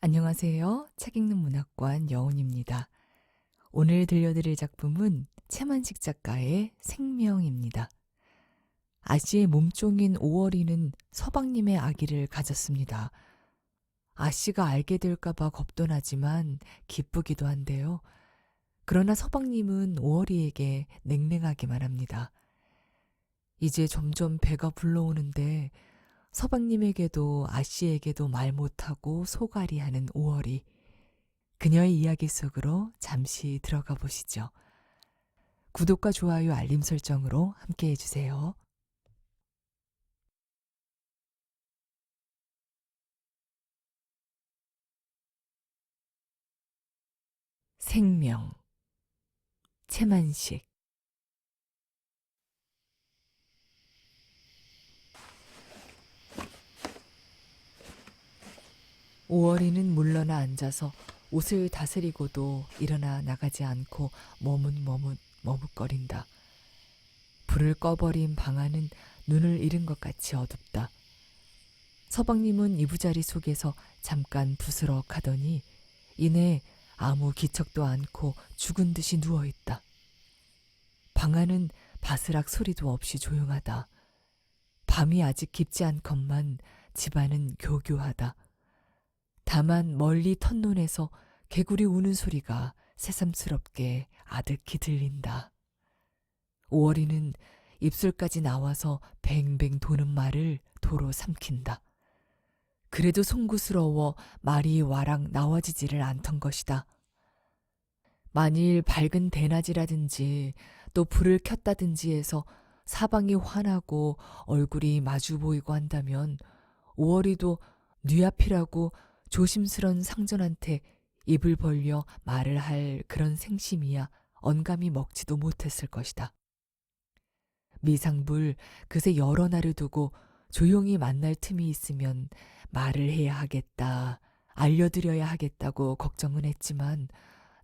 안녕하세요. 책 읽는 문학관 여운입니다. 오늘 들려드릴 작품은 채만식 작가의 생명입니다. 아씨의 몸종인 오월이는 서방님의 아기를 가졌습니다. 아씨가 알게 될까봐 겁도 나지만 기쁘기도 한데요. 그러나 서방님은 오월이에게 냉랭하기만 합니다. 이제 점점 배가 불러오는데 서방님에게도 아씨에게도 말 못하고 소갈이하는 오월이. 그녀의 이야기 속으로 잠시 들어가 보시죠. 구독과 좋아요, 알림 설정으로 함께 해주세요. 생명, 채만식. 오월이는 물러나 앉아서 옷을 다스리고도 일어나 나가지 않고 머뭇거린다. 불을 꺼버린 방 안은 눈을 잃은 것 같이 어둡다. 서방님은 이부자리 속에서 잠깐 부스럭하더니 이내 아무 기척도 않고 죽은 듯이 누워있다. 방 안은 바스락 소리도 없이 조용하다. 밤이 아직 깊지 않건만 집안은 교교하다. 다만 멀리 터논에서 개구리 우는 소리가 새삼스럽게 아득히 들린다. 오월이는 입술까지 나와서 뱅뱅 도는 말을 도로 삼킨다. 그래도 송구스러워 말이 와락 나와지지를 않던 것이다. 만일 밝은 대낮이라든지 또 불을 켰다든지 해서 사방이 환하고 얼굴이 마주 보이고 한다면 오월이도 뉘앞이라고 조심스런 상전한테 입을 벌려 말을 할 그런 생심이야 언감이 먹지도 못했을 것이다. 미상불 그새 여러 날을 두고 조용히 만날 틈이 있으면 말을 해야 하겠다, 알려드려야 하겠다고 걱정은 했지만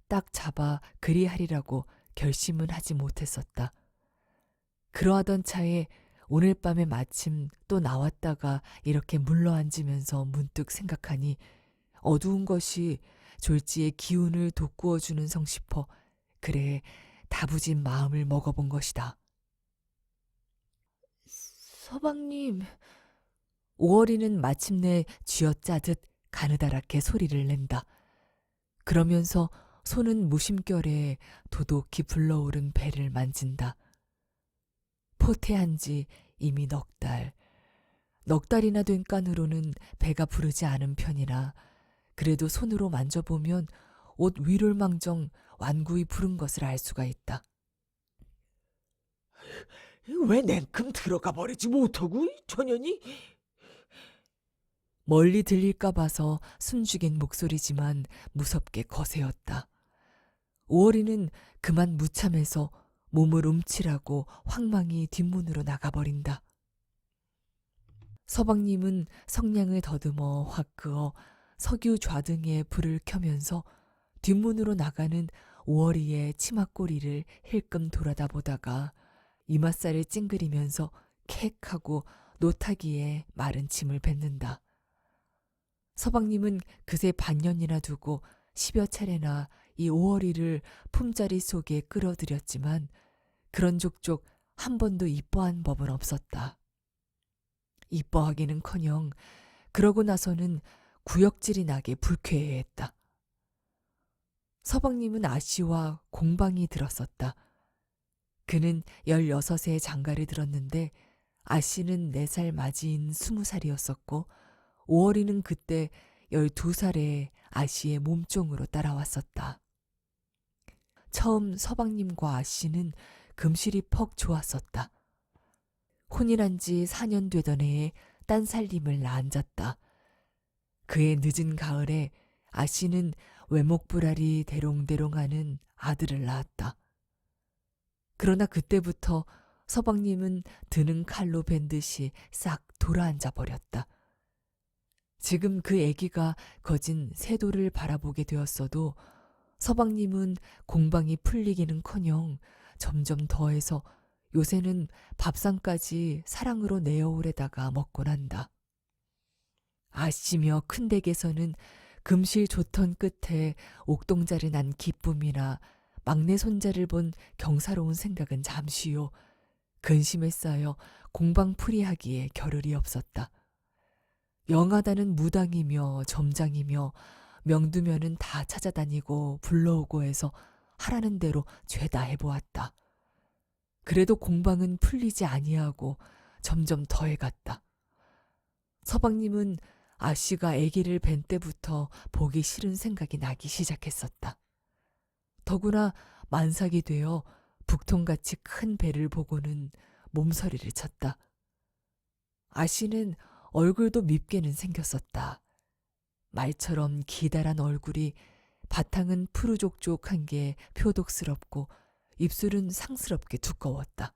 딱 잡아 그리하리라고 결심은 하지 못했었다. 그러하던 차에 오늘 밤에 마침 또 나왔다가 이렇게 물러앉으면서 문득 생각하니 어두운 것이 졸지의 기운을 돋구어주는 성 싶어 그래 다부진 마음을 먹어본 것이다. 서방님, 오월이는 마침내 쥐어짜듯 가느다랗게 소리를 낸다. 그러면서 손은 무심결에 도독히 불러오른 배를 만진다. 포태한 지 이미 넉 달이나 된 깐으로는 배가 부르지 않은 편이라 그래도 손으로 만져보면 옷 위를 망정 완구히 부른 것을 알 수가 있다. 왜 냉큼 들어가 버리지 못하고 전현이? 멀리 들릴까 봐서 숨죽인 목소리지만 무섭게 거세었다. 오월이는 그만 무참해서 몸을 움츠라고 황망히 뒷문으로 나가버린다. 서방님은 성냥을 더듬어 확 그어 석유 좌등에 불을 켜면서 뒷문으로 나가는 오월이의 치마꼬리를 힐끔 돌아다 보다가 이맛살을 찡그리면서 캑하고 노타기에 마른 침을 뱉는다. 서방님은 그새 반년이나 두고 10여 차례나 이 오월이를 품자리 속에 끌어들였지만 그런 족족 한 번도 이뻐한 법은 없었다. 이뻐하기는커녕 그러고 나서는 구역질이 나게 불쾌해했다. 서방님은 아씨와 공방이 들었었다. 그는 16에 장가를 들었는데 아씨는 4살 맞이인 20살이었었고 오월이는 그때 12살에 아씨의 몸종으로 따라왔었다. 처음 서방님과 아씨는 금실이 퍽 좋았었다. 혼인한 지 4년 되던 해에 딴 살림을 낳았다. 그의 늦은 가을에 아씨는 외목불알이 대롱대롱하는 아들을 낳았다. 그러나 그때부터 서방님은 드는 칼로 벤 듯이 싹 돌아앉아 버렸다. 지금 그 아기가 거진 세도를 바라보게 되었어도 서방님은 공방이 풀리기는커녕 점점 더해서 요새는 밥상까지 사랑으로 내어오래다가 먹곤 한다. 아씨며 큰댁에서는 금실 조턴 끝에 옥동자를 난 기쁨이나 막내 손자를 본 경사로운 생각은 잠시요. 근심에 쌓여 공방풀이하기에 겨를이 없었다. 영하다는 무당이며 점장이며 명두면은 다 찾아다니고 불러오고 해서 하라는 대로 죄다 해보았다. 그래도 공방은 풀리지 아니하고 점점 더해갔다. 서방님은 아씨가 아기를 뵌 때부터 보기 싫은 생각이 나기 시작했었다. 더구나 만삭이 되어 북통같이 큰 배를 보고는 몸서리를 쳤다. 아씨는 얼굴도 밉게는 생겼었다. 말처럼 기다란 얼굴이 바탕은 푸르족족한 게 표독스럽고 입술은 상스럽게 두꺼웠다.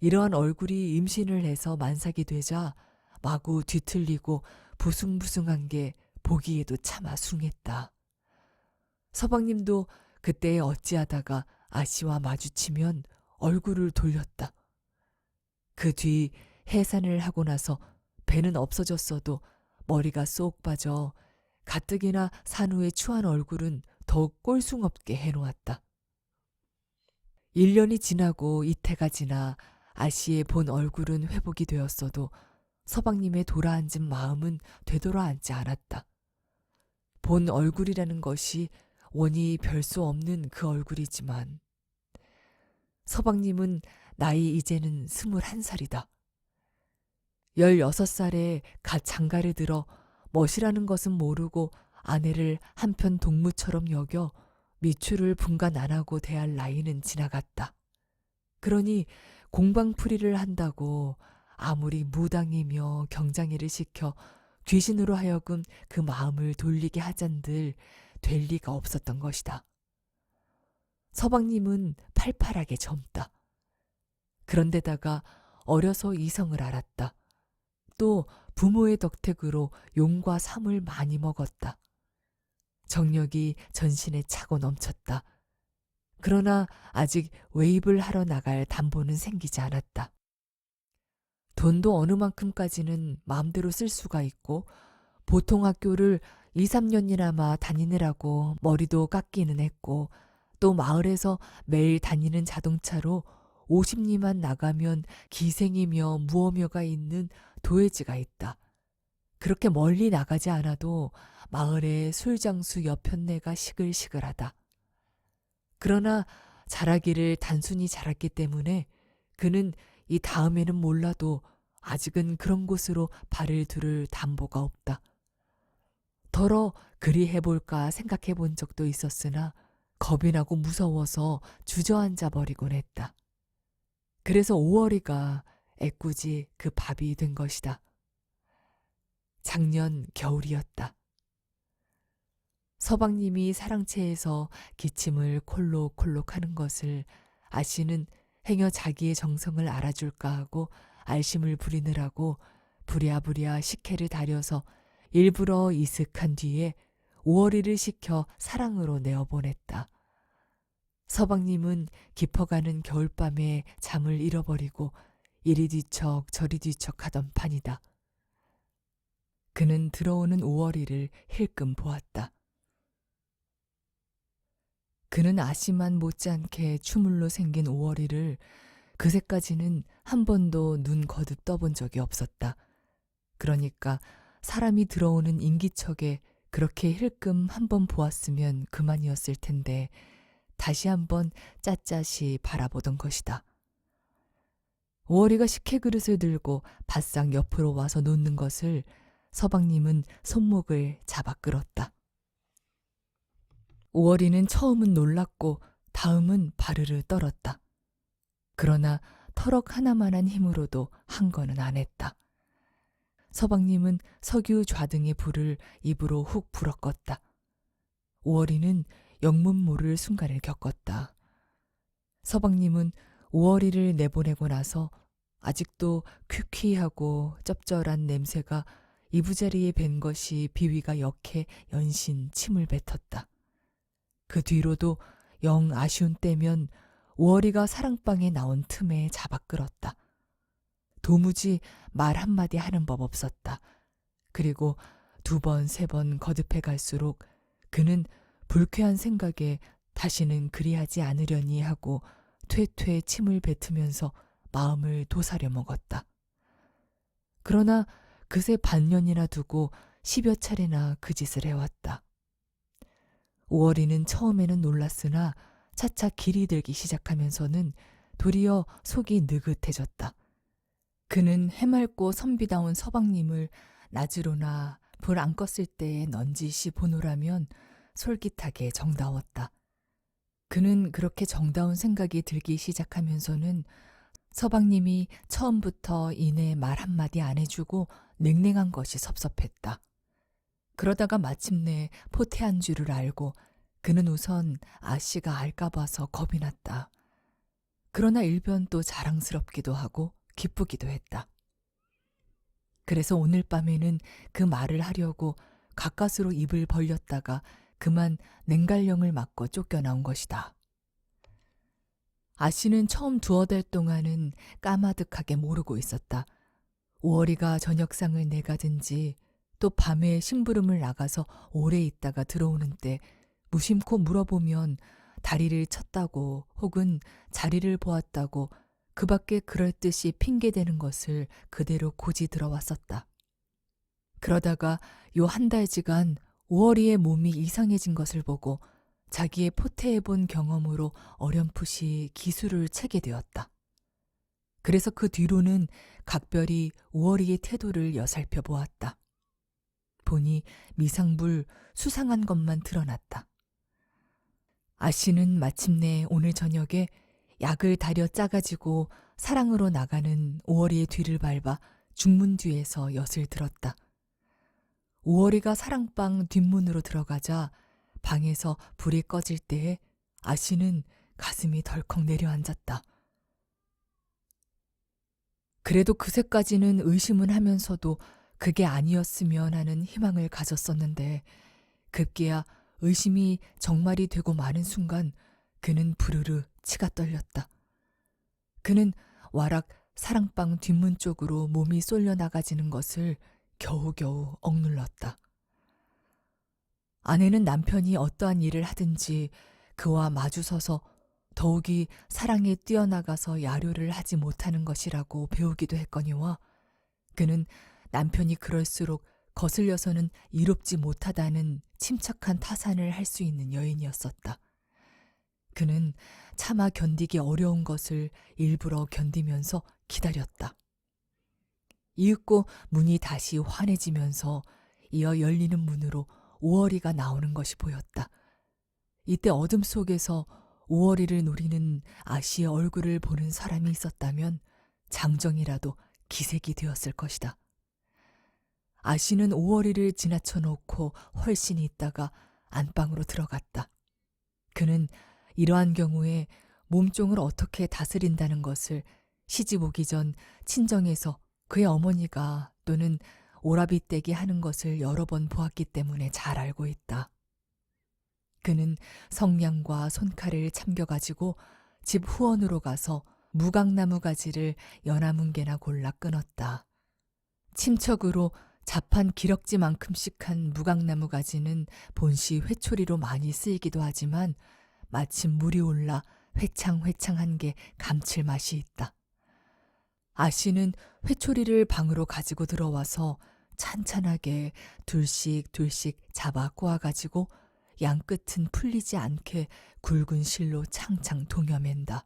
이러한 얼굴이 임신을 해서 만삭이 되자 마구 뒤틀리고 부숭부숭한 게 보기에도 차마 숭했다. 서방님도 그때에 어찌하다가 아씨와 마주치면 얼굴을 돌렸다. 그 뒤 해산을 하고 나서 배는 없어졌어도 머리가 쏙 빠져 가뜩이나 산후의 추한 얼굴은 더욱 꼴숭없게 해놓았다. 1년이 지나고 이태가 지나 아씨의 본 얼굴은 회복이 되었어도 서방님의 돌아앉은 마음은 되돌아앉지 않았다. 본 얼굴이라는 것이 원이 별 수 없는 그 얼굴이지만 서방님은 나이 이제는 21살이다. 16살에 갓 장가를 들어 멋이라는 것은 모르고 아내를 한편 동무처럼 여겨 미추를 분간 안 하고 대할 나이는 지나갔다. 그러니 공방풀이를 한다고 아무리 무당이며 경장이를 시켜 귀신으로 하여금 그 마음을 돌리게 하잔들 될 리가 없었던 것이다. 서방님은 팔팔하게 젊다. 그런데다가 어려서 이성을 알았다. 또 부모의 덕택으로 용과 삼을 많이 먹었다. 정력이 전신에 차고 넘쳤다. 그러나 아직 외입을 하러 나갈 담보는 생기지 않았다. 돈도 어느 만큼까지는 마음대로 쓸 수가 있고 보통 학교를 2, 3년이나마 다니느라고 머리도 깎기는 했고 또 마을에서 매일 다니는 자동차로 50리만 나가면 기생이며 무어며가 있는 도회지가 있다. 그렇게 멀리 나가지 않아도 마을의 술장수 여편네가 시글시글하다. 그러나 잘하기를 단순히 잘했기 때문에 그는 이 다음에는 몰라도 아직은 그런 곳으로 발을 두를 담보가 없다. 더러 그리 해볼까 생각해 본 적도 있었으나 겁이 나고 무서워서 주저앉아 버리곤 했다. 그래서 5월이가 애꿎이 그 밥이 된 것이다. 작년 겨울이었다. 서방님이 사랑채에서 기침을 콜록콜록 하는 것을 아씨는 행여 자기의 정성을 알아줄까 하고 알심을 부리느라고 부랴부랴 식혜를 다려서 일부러 이슥한 뒤에 5월이를 시켜 사랑으로 내어보냈다. 서방님은 깊어가는 겨울밤에 잠을 잃어버리고 이리 뒤척 저리 뒤척 하던 판이다. 그는 들어오는 5월이를 힐끔 보았다. 그는 아씨만 못지않게 추물로 생긴 5월이를 그새까지는 한 번도 눈 거듭 떠본 적이 없었다. 그러니까 사람이 들어오는 인기척에 그렇게 힐끔 한 번 보았으면 그만이었을 텐데 다시 한번 빳빳이 바라보던 것이다. 5월이가 식혜 그릇을 들고 바싹 옆으로 와서 놓는 것을 서방님은 손목을 잡아 끌었다. 5월이는 처음은 놀랐고 다음은 바르르 떨었다. 그러나 터럭 하나만한 힘으로도 한 거는 안 했다. 서방님은 석유 좌등의 불을 입으로 훅 불어 껐다. 5월이는 영문 모를 순간을 겪었다. 서방님은 5월이를 내보내고 나서 아직도 퀴퀴하고 쩝쩔한 냄새가 이부자리에 밴 것이 비위가 역해 연신 침을 뱉었다. 그 뒤로도 영 아쉬운 때면 5월이가 사랑방에 나온 틈에 잡아 끌었다. 도무지 말 한마디 하는 법 없었다. 그리고 2번, 3번 거듭해 갈수록 그는 불쾌한 생각에 다시는 그리하지 않으려니 하고 퇴퇴 침을 뱉으면서 마음을 도사려 먹었다. 그러나 그새 반년이나 두고 10여 차례나 그 짓을 해왔다. 오월이는 처음에는 놀랐으나 차차 길이 들기 시작하면서는 도리어 속이 느긋해졌다. 그는 해맑고 선비다운 서방님을 낮으로나 불 안 껐을 때에 넌지시 보노라면 솔깃하게 정다웠다. 그는 그렇게 정다운 생각이 들기 시작하면서는 서방님이 처음부터 이내 말 한마디 안 해주고 냉랭한 것이 섭섭했다. 그러다가 마침내 포태한 줄을 알고 그는 우선 아씨가 알까 봐서 겁이 났다. 그러나 일변 또 자랑스럽기도 하고 기쁘기도 했다. 그래서 오늘 밤에는 그 말을 하려고 가까스로 입을 벌렸다가 그만 냉갈령을 맞고 쫓겨나온 것이다. 아씨는 처음 2달 동안은 까마득하게 모르고 있었다. 5월이가 저녁상을 내가든지 또 밤에 심부름을 나가서 오래 있다가 들어오는 때 무심코 물어보면 다리를 쳤다고 혹은 자리를 보았다고 그 밖에 그럴 듯이 핑계대는 것을 그대로 고지 들어왔었다. 그러다가 요 1달지간 5월이의 몸이 이상해진 것을 보고 자기의 포태해본 경험으로 어렴풋이 기술을 채게 되었다. 그래서 그 뒤로는 각별히 5월이의 태도를 여살펴 보았다. 보니 미상불 수상한 것만 드러났다. 아씨는 마침내 오늘 저녁에 약을 다려 짜가지고 사랑으로 나가는 5월이의 뒤를 밟아 중문 뒤에서 엿을 들었다. 5월이가 사랑방 뒷문으로 들어가자 방에서 불이 꺼질 때에 아씨는 가슴이 덜컥 내려앉았다. 그래도 그새까지는 의심은 하면서도 그게 아니었으면 하는 희망을 가졌었는데 급기야 의심이 정말이 되고 마는 순간 그는 부르르 치가 떨렸다. 그는 와락 사랑방 뒷문 쪽으로 몸이 쏠려 나가지는 것을 겨우겨우 억눌렀다. 아내는 남편이 어떠한 일을 하든지 그와 마주서서 더욱이 사랑에 뛰어나가서 야료를 하지 못하는 것이라고 배우기도 했거니와 그는 남편이 그럴수록 거슬려서는 이롭지 못하다는 침착한 타산을 할 수 있는 여인이었었다. 그는 차마 견디기 어려운 것을 일부러 견디면서 기다렸다. 이윽고 문이 다시 환해지면서 이어 열리는 문으로 5월이가 나오는 것이 보였다. 이때 어둠 속에서 5월이를 노리는 아씨의 얼굴을 보는 사람이 있었다면 장정이라도 기색이 되었을 것이다. 아씨는 5월이를 지나쳐 놓고 훨씬 있다가 안방으로 들어갔다. 그는 이러한 경우에 몸종을 어떻게 다스린다는 것을 시집 오기 전 친정에서 그의 어머니가 또는 오라비떼기 하는 것을 여러 번 보았기 때문에 잘 알고 있다. 그는 성냥과 손칼을 참겨가지고 집 후원으로 가서 무각나무 가지를 연화문개나 골라 끊었다. 침척으로 자판 기럭지만큼씩한 무각나무 가지는 본시 회초리로 많이 쓰이기도 하지만 마침 물이 올라 회창회창한 게 감칠맛이 있다. 아씨는 회초리를 방으로 가지고 들어와서 찬찬하게 둘씩 잡아 꼬아가지고 양끝은 풀리지 않게 굵은 실로 창창 동여맨다.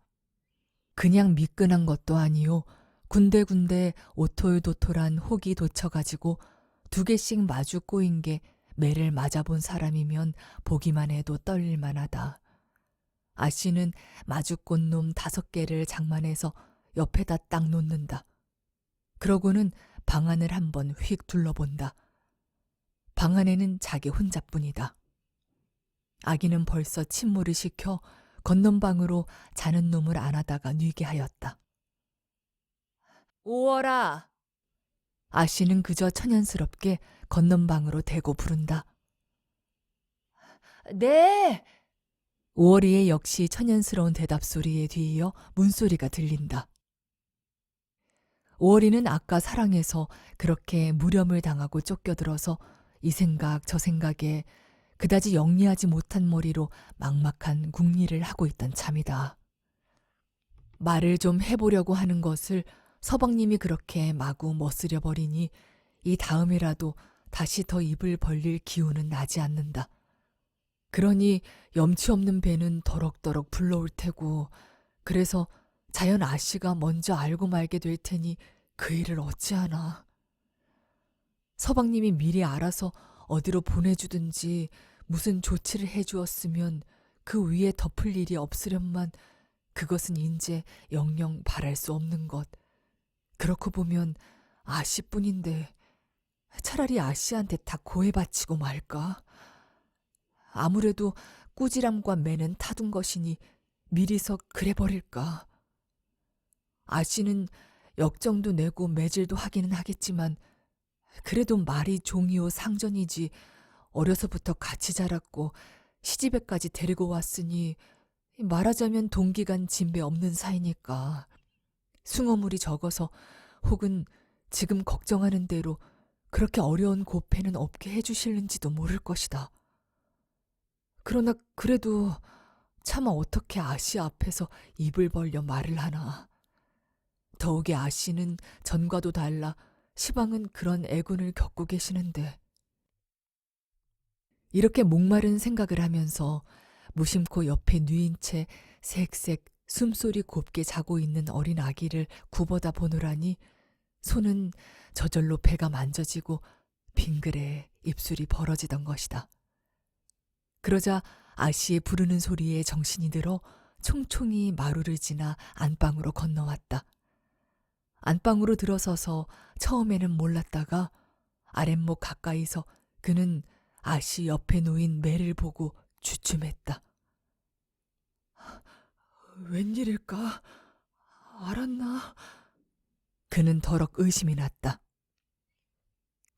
그냥 미끈한 것도 아니요. 군데군데 오톨도톨한 혹이 돋쳐가지고 2개씩 마주 꼬인 게 매를 맞아본 사람이면 보기만 해도 떨릴만하다. 아씨는 마주 꼰 놈 5개를 장만해서 옆에다 딱 놓는다. 그러고는 방 안을 한번 휙 둘러본다. 방 안에는 자기 혼자뿐이다. 아기는 벌써 침몰을 시켜 건넌방으로 자는 놈을 안아다가 뉘게 하였다. 5월아! 아씨는 그저 천연스럽게 건넌방으로 대고 부른다. 네! 5월이의 역시 천연스러운 대답 소리에 뒤이어 문소리가 들린다. 5월이는 아까 사랑에서 그렇게 무렴을 당하고 쫓겨들어서 이 생각 저 생각에 그다지 영리하지 못한 머리로 막막한 궁리를 하고 있던 참이다. 말을 좀 해보려고 하는 것을 서방님이 그렇게 마구 멋쓰려 버리니 이 다음에라도 다시 더 입을 벌릴 기운은 나지 않는다. 그러니 염치 없는 배는 더럭더럭 불러올 테고, 그래서 자연 아씨가 먼저 알고 말게 될 테니 그 일을 어찌하나. 서방님이 미리 알아서 어디로 보내주든지 무슨 조치를 해주었으면 그 위에 덮을 일이 없으련만 그것은 인제 영영 바랄 수 없는 것. 그렇고 보면 아씨뿐인데 차라리 아씨한테 다 고해 바치고 말까? 아무래도 꾸지람과 매는 타둔 것이니 미리서 그래 버릴까? 아씨는 역정도 내고 매질도 하기는 하겠지만 그래도 말이 종이요 상전이지 어려서부터 같이 자랐고 시집에까지 데리고 왔으니 말하자면 동기간 진배 없는 사이니까 숭어물이 적어서 혹은 지금 걱정하는 대로 그렇게 어려운 고패는 없게 해주실는지도 모를 것이다. 그러나 그래도 차마 어떻게 아씨 앞에서 입을 벌려 말을 하나. 더욱이 아씨는 전과도 달라 시방은 그런 애군을 겪고 계시는데. 이렇게 목마른 생각을 하면서 무심코 옆에 누인 채 색색 숨소리 곱게 자고 있는 어린 아기를 굽어다 보노라니 손은 저절로 배가 만져지고 빙그레 입술이 벌어지던 것이다. 그러자 아씨의 부르는 소리에 정신이 들어 총총히 마루를 지나 안방으로 건너왔다. 안방으로 들어서서 처음에는 몰랐다가 아랫목 가까이서 그는 아씨 옆에 놓인 매를 보고 주춤했다. 웬일일까? 알았나? 그는 더럭 의심이 났다.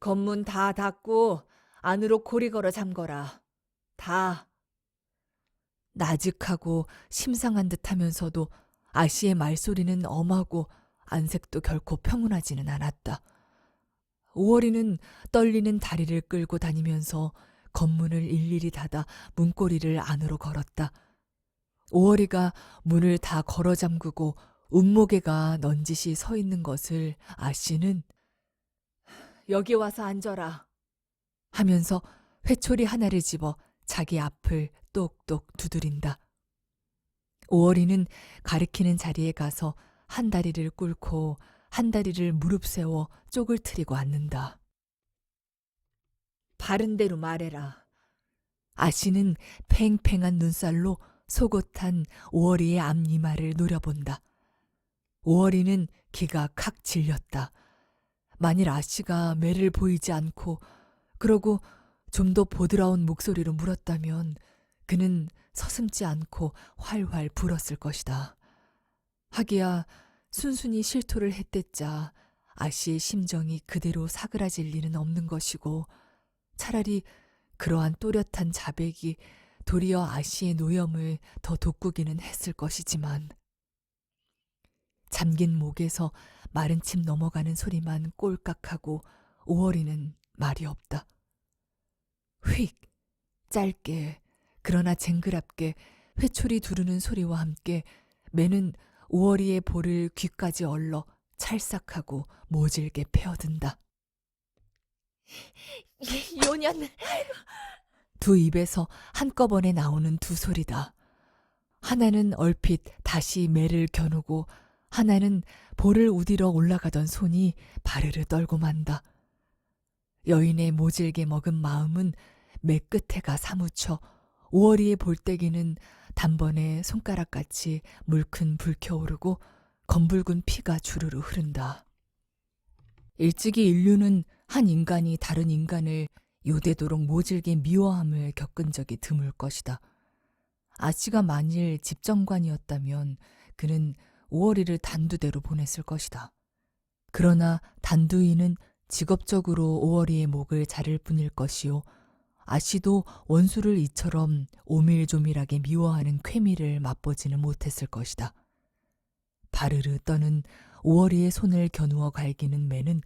건문 다 닫고 안으로 고리 걸어 잠거라. 다. 나직하고 심상한 듯 하면서도 아씨의 말소리는 엄하고 안색도 결코 평온하지는 않았다. 오월이는 떨리는 다리를 끌고 다니면서 건문을 일일이 닫아 문고리를 안으로 걸었다. 오월이가 문을 다 걸어 잠그고 운목에가 넌짓이 서 있는 것을 아씨는 여기 와서 앉아라 하면서 회초리 하나를 집어 자기 앞을 똑똑 두드린다. 오월이는 가리키는 자리에 가서 한 다리를 꿇고 한 다리를 무릎 세워 쪽을 트리고 앉는다. 바른 대로 말해라. 아씨는 팽팽한 눈살로 속옷한 오월이의 앞니마를 노려본다. 오월이는 기가 칵 질렸다. 만일 아씨가 매를 보이지 않고 그러고 좀 더 보드라운 목소리로 물었다면 그는 서슴지 않고 활활 불었을 것이다. 하기야 순순히 실토를 했댔자 아씨의 심정이 그대로 사그라질 리는 없는 것이고 차라리 그러한 또렷한 자백이 도리어 아씨의 노염을 더 돋구기는 했을 것이지만 잠긴 목에서 마른 침 넘어가는 소리만 꼴깍하고 오월이는 말이 없다. 휙 짧게 그러나 쟁그랍게 회초리 두르는 소리와 함께 매는 오월이의 볼을 귀까지 얼러 찰싹하고 모질게 패어든다. 요년! 두 입에서 한꺼번에 나오는 두 소리다. 하나는 얼핏 다시 매를 겨누고 하나는 볼을 우디러 올라가던 손이 바르르 떨고 만다. 여인의 모질게 먹은 마음은 매 끝에가 사무쳐 오월이의 볼때기는 단번에 손가락같이 물큰 불켜오르고 검붉은 피가 주르르 흐른다. 일찍이 인류는 한 인간이 다른 인간을 요대도록 모질게 미워함을 겪은 적이 드물 것이다. 아씨가 만일 집정관이었다면 그는 오월이를 단두대로 보냈을 것이다. 그러나 단두이는 직업적으로 오월이의 목을 자를 뿐일 것이요. 아씨도 원수를 이처럼 오밀조밀하게 미워하는 쾌미를 맛보지는 못했을 것이다. 바르르 떠는 오월이의 손을 겨누어 갈기는 매는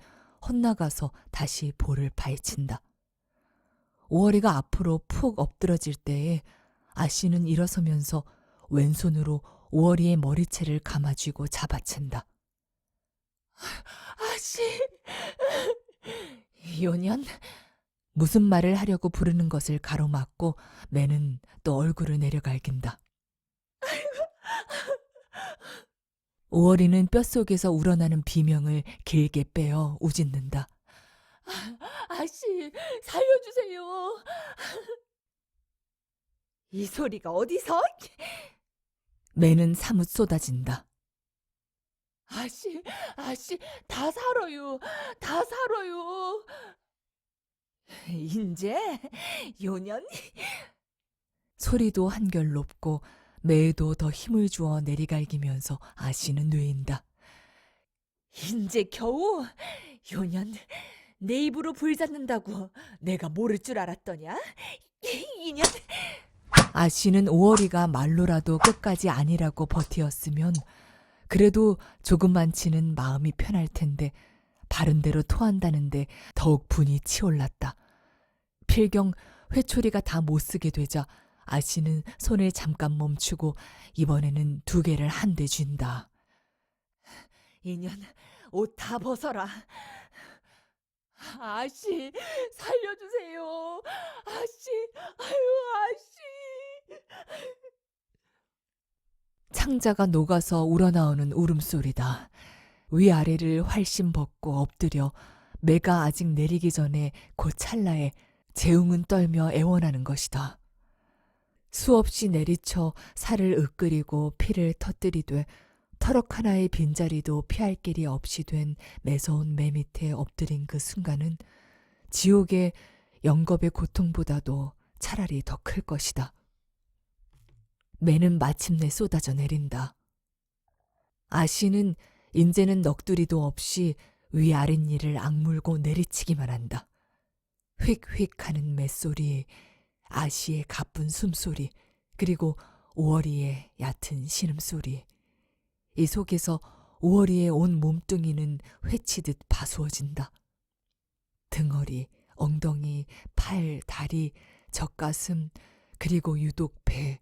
헛나가서 다시 볼을 파헤친다. 오월이가 앞으로 푹 엎드러질 때에 아씨는 일어서면서 왼손으로 오월이의 머리채를 감아쥐고 잡아챈다. 아씨! 요년? 무슨 말을 하려고 부르는 것을 가로막고 매는 또 얼굴을 내려갈긴다. 오월이는 뼛속에서 우러나는 비명을 길게 빼어 우짖는다. 아씨, 살려주세요. 이 소리가 어디서? 매는 사뭇 쏟아진다. 아씨, 다 살아요. 다 살아요. 인제 요년 소리도 한결 높고 매에도 더 힘을 주어 내리갈기면서 아씨는 뇌인다. 인제 겨우 요년 내 입으로 불 잡는다고 내가 모를 줄 알았더냐? 이년 아씨는 오월이가 말로라도 끝까지 아니라고 버티었으면 그래도 조금만치는 마음이 편할 텐데 바른대로 토한다는데 더욱 분이 치올랐다. 필경 회초리가 다 못쓰게 되자 아씨는 손을 잠깐 멈추고 이번에는 두 개를 한 대 쥔다. 이년 옷 다 벗어라. 아씨 살려주세요. 아씨 아유 아씨. 창자가 녹아서 우러나오는 울음소리다. 위아래를 활심 벗고 엎드려 매가 아직 내리기 전에 그 찰나에 재웅은 떨며 애원하는 것이다. 수없이 내리쳐 살을 으끓이고 피를 터뜨리되 터럭 하나의 빈자리도 피할 길이 없이 된 매서운 매 밑에 엎드린 그 순간은 지옥의 영겁의 고통보다도 차라리 더 클 것이다. 매는 마침내 쏟아져 내린다. 아씨는 인제는 넋두리도 없이 위아랫니를 악물고 내리치기만 한다. 휙휙 하는 맷소리, 아씨의 가쁜 숨소리, 그리고 오월이의 얕은 신음소리. 이 속에서 오월이의 온 몸뚱이는 회치듯 바수어진다. 등허리, 엉덩이, 팔, 다리, 젖가슴, 그리고 유독 배,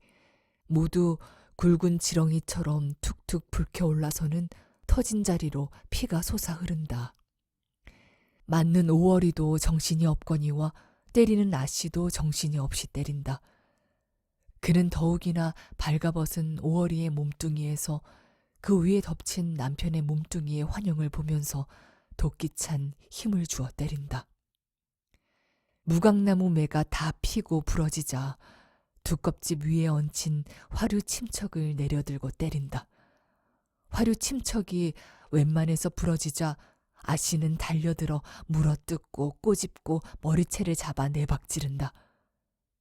모두 굵은 지렁이처럼 툭툭 불켜올라서는 터진 자리로 피가 솟아 흐른다. 맞는 오월이도 정신이 없거니와 때리는 아씨도 정신이 없이 때린다. 그는 더욱이나 발가벗은 오월이의 몸뚱이에서 그 위에 덮친 남편의 몸뚱이의 환영을 보면서 도끼찬 힘을 주어 때린다. 무각나무 매가 다 피고 부러지자 두껍집 위에 얹힌 화류 침척을 내려들고 때린다. 화류 침척이 웬만해서 부러지자 아씨는 달려들어 물어뜯고 꼬집고 머리채를 잡아 내박지른다.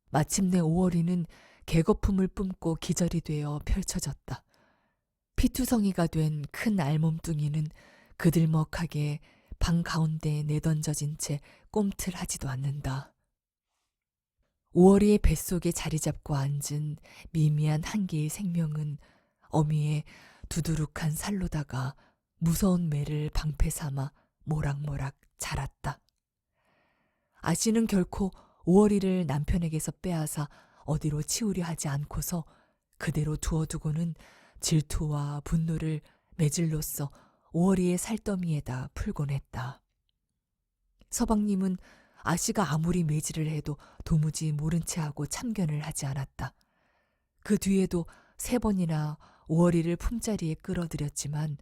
마침내 오월이는 개거품을 뿜고 기절이 되어 펼쳐졌다. 피투성이가 된 큰 알몸뚱이는 그들먹하게 방 가운데에 내던져진 채 꼼틀하지도 않는다. 오월이의 뱃속에 자리 잡고 앉은 미미한 한 개의 생명은 어미의 두두룩한 살로다가 무서운 매를 방패 삼아 모락모락 자랐다. 아씨는 결코 오월이를 남편에게서 빼앗아 어디로 치우려 하지 않고서 그대로 두어두고는 질투와 분노를 매질로써 오월이의 살더미에다 풀곤 했다. 서방님은 아씨가 아무리 매질을 해도 도무지 모른 체하고 참견을 하지 않았다. 그 뒤에도 3번이나 오월이를 품자리에 끌어들였지만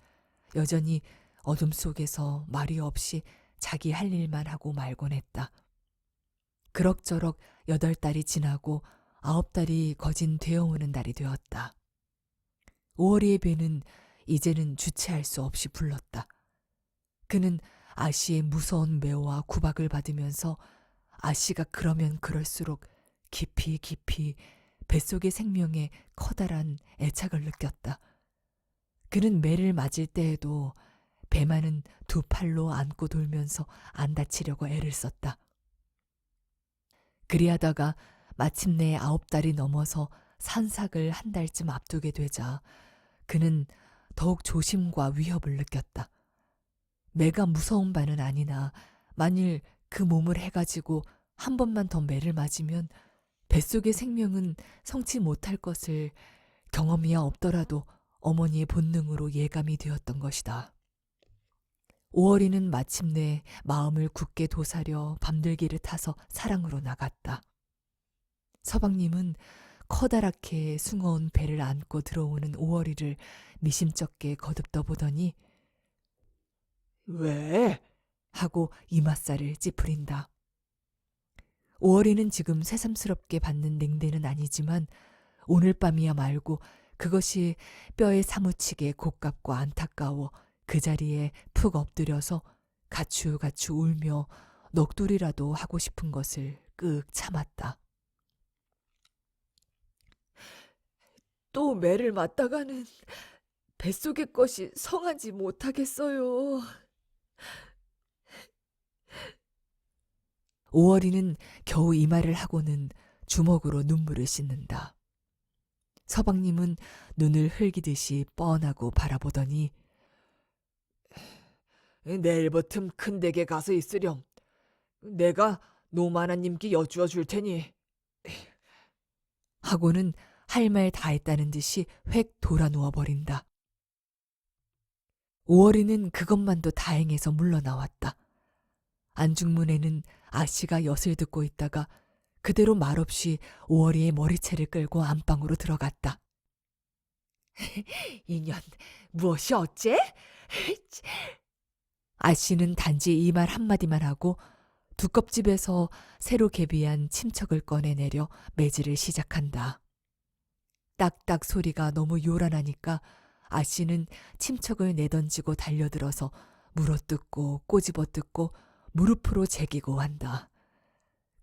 여전히 어둠 속에서 말이 없이 자기 할 일만 하고 말곤 했다. 그럭저럭 8달이 지나고 9달이 거진 되어오는 날이 되었다. 오월이의 배는 이제는 주체할 수 없이 불렀다. 그는 아씨의 무서운 매와 구박을 받으면서 아씨가 그러면 그럴수록 깊이 깊이 뱃속의 생명에 커다란 애착을 느꼈다. 그는 매를 맞을 때에도 배만은 2팔로 안고 돌면서 안 다치려고 애를 썼다. 그리하다가 마침내 9달이 넘어서 산삭을 한 달쯤 앞두게 되자 그는 더욱 조심과 위협을 느꼈다. 매가 무서운 바는 아니나 만일 그 몸을 해가지고 한 번만 더 매를 맞으면 뱃속의 생명은 성치 못할 것을 경험이야 없더라도 어머니의 본능으로 예감이 되었던 것이다. 오월이는 마침내 마음을 굳게 도사려 밤들기를 타서 사랑으로 나갔다. 서방님은 커다랗게 숭어온 배를 안고 들어오는 오월이를 미심쩍게 거듭떠 보더니 왜? 하고 이맛살을 찌푸린다. 오월이는 지금 새삼스럽게 받는 냉대는 아니지만 오늘 밤이야 말고 그것이 뼈에 사무치게 곱깝고 안타까워 그 자리에 푹 엎드려서 가추가추 울며 넋두리라도 하고 싶은 것을 끄ꯛ 참았다. 또 매를 맞다가는 뱃속의 것이 성하지 못하겠어요. 오월이는 겨우 이 말을 하고는 주먹으로 눈물을 씻는다. 서방님은 눈을 흘기듯이 뻔하고 바라보더니 내일부터 큰 댁에 가서 있으렴. 내가 노마나님께 여쭈어 줄 테니. 하고는 할 말 다 했다는 듯이 획 돌아 누워버린다. 오월이는 그것만도 다행해서 물러나왔다. 안중문에는 아씨가 엿을 듣고 있다가 그대로 말없이 오월이의 머리채를 끌고 안방으로 들어갔다. 이년 무엇이 어째? 아씨는 단지 이 말 한마디만 하고 두껍집에서 새로 개비한 침척을 꺼내내려 매질을 시작한다. 딱딱 소리가 너무 요란하니까 아씨는 침척을 내던지고 달려들어서 물어뜯고 꼬집어뜯고 무릎으로 제기고 한다.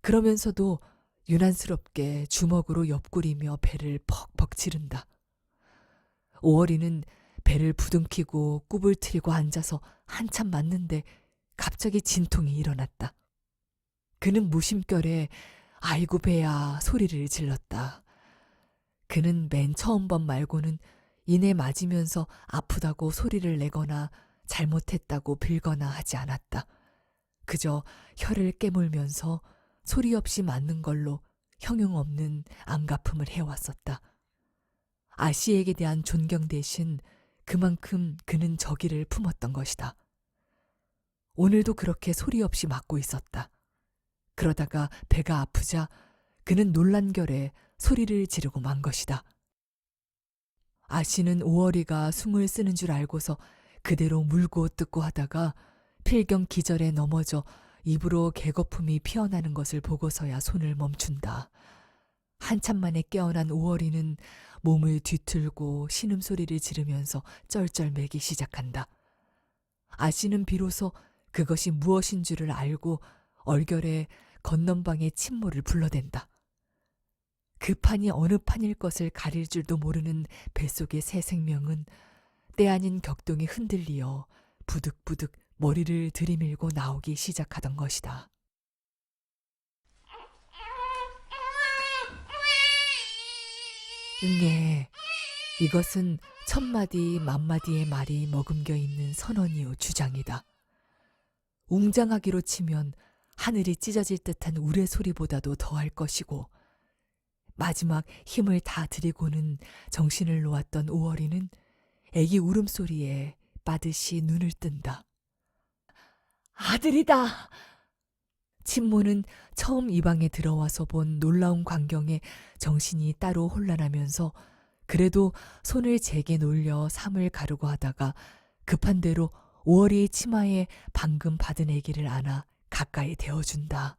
그러면서도 유난스럽게 주먹으로 옆구리며 배를 퍽퍽 치른다. 오월이는 배를 부둥키고 굽을 트이고 앉아서 한참 맞는데 갑자기 진통이 일어났다. 그는 무심결에 아이고 배야 소리를 질렀다. 그는 맨 처음 번 말고는 이내 맞으면서 아프다고 소리를 내거나 잘못했다고 빌거나 하지 않았다. 그저 혀를 깨물면서 소리 없이 맞는 걸로 형용없는 안갚음을 해왔었다. 아씨에게 대한 존경 대신 그만큼 그는 저기를 품었던 것이다. 오늘도 그렇게 소리 없이 맞고 있었다. 그러다가 배가 아프자 그는 놀란 결에 소리를 지르고 만 것이다. 아씨는 오월이가 숨을 쓰는 줄 알고서 그대로 물고 뜯고 하다가 필경 기절에 넘어져 입으로 개거품이 피어나는 것을 보고서야 손을 멈춘다. 한참 만에 깨어난 오월이는 몸을 뒤틀고 신음소리를 지르면서 쩔쩔매기 시작한다. 아씨는 비로소 그것이 무엇인 줄을 알고 얼결에 건넌방의 침모를 불러댄다. 그 판이 어느 판일 것을 가릴 줄도 모르는 뱃속의 새 생명은 때 아닌 격동에 흔들리어 부득부득 머리를 들이밀고 나오기 시작하던 것이다. 응애, 이것은 천마디 만마디의 말이 머금겨 있는 선언이요 주장이다. 웅장하기로 치면 하늘이 찢어질 듯한 우레소리보다도 더할 것이고 마지막 힘을 다 들이고는 정신을 놓았던 오월이는 애기 울음소리에 빠듯이 눈을 뜬다. 아들이다! 친모는 처음 이 방에 들어와서 본 놀라운 광경에 정신이 따로 혼란하면서 그래도 손을 제게 놀려 삼을 가르고 하다가 급한 대로 오월이의 치마에 방금 받은 아기를 안아 가까이 대어준다.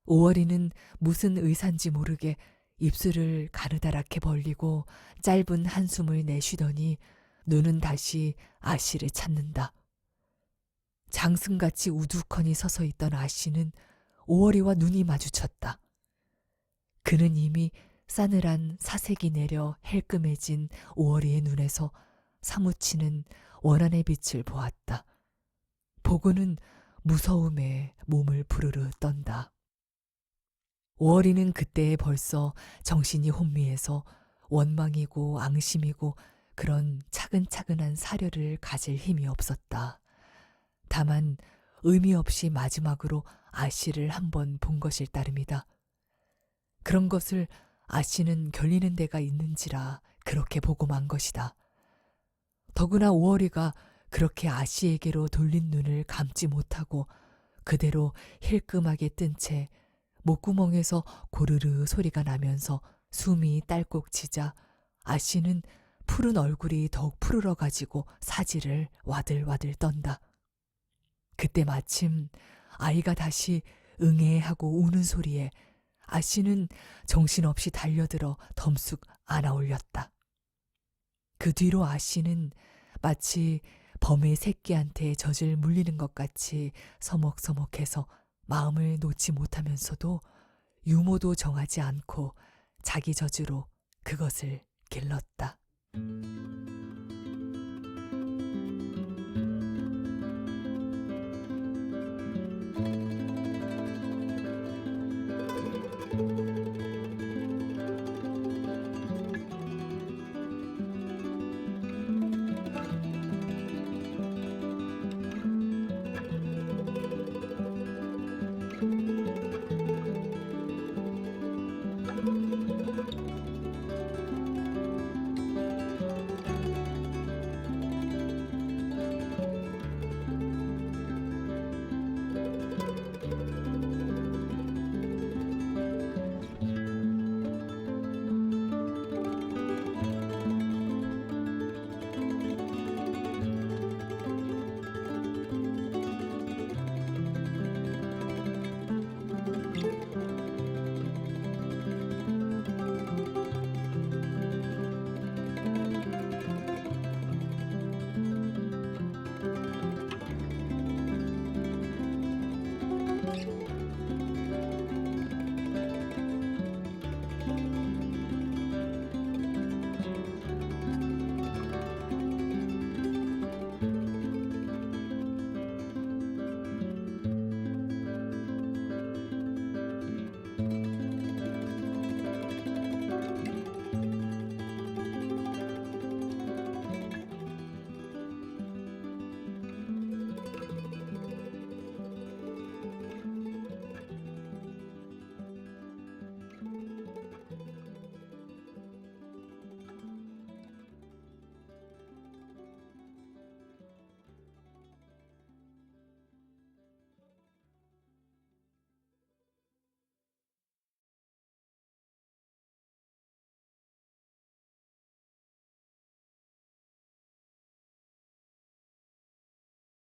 오월이는 무슨 의사인지 모르게 입술을 가느다랗게 벌리고 짧은 한숨을 내쉬더니 눈은 다시 아씨를 찾는다. 장승같이 우두커니 서서 있던 아씨는 오월이와 눈이 마주쳤다. 그는 이미 싸늘한 사색이 내려 헬끔해진 오월이의 눈에서 사무치는 원한의 빛을 보았다. 보고는 무서움에 몸을 부르르 떤다. 오월이는 그때에 벌써 정신이 혼미해서 원망이고 앙심이고 그런 차근차근한 사려를 가질 힘이 없었다. 다만 의미 없이 마지막으로 아씨를 한번 본 것일 따름이다. 그런 것을 아씨는 결리는 데가 있는지라 그렇게 보고 만 것이다. 더구나 오월이가 그렇게 아씨에게로 돌린 눈을 감지 못하고 그대로 힐끔하게 뜬 채 목구멍에서 고르르 소리가 나면서 숨이 딸꾹치자 아씨는 푸른 얼굴이 더욱 푸르러가지고 사지를 와들와들 떤다. 그때 마침 아이가 다시 응애하고 우는 소리에 아씨는 정신없이 달려들어 덤쑥 안아 올렸다. 그 뒤로 아씨는 마치 범의 새끼한테 젖을 물리는 것 같이 서먹서먹해서 마음을 놓지 못하면서도 유모도 정하지 않고 자기 젖으로 그것을 길렀다.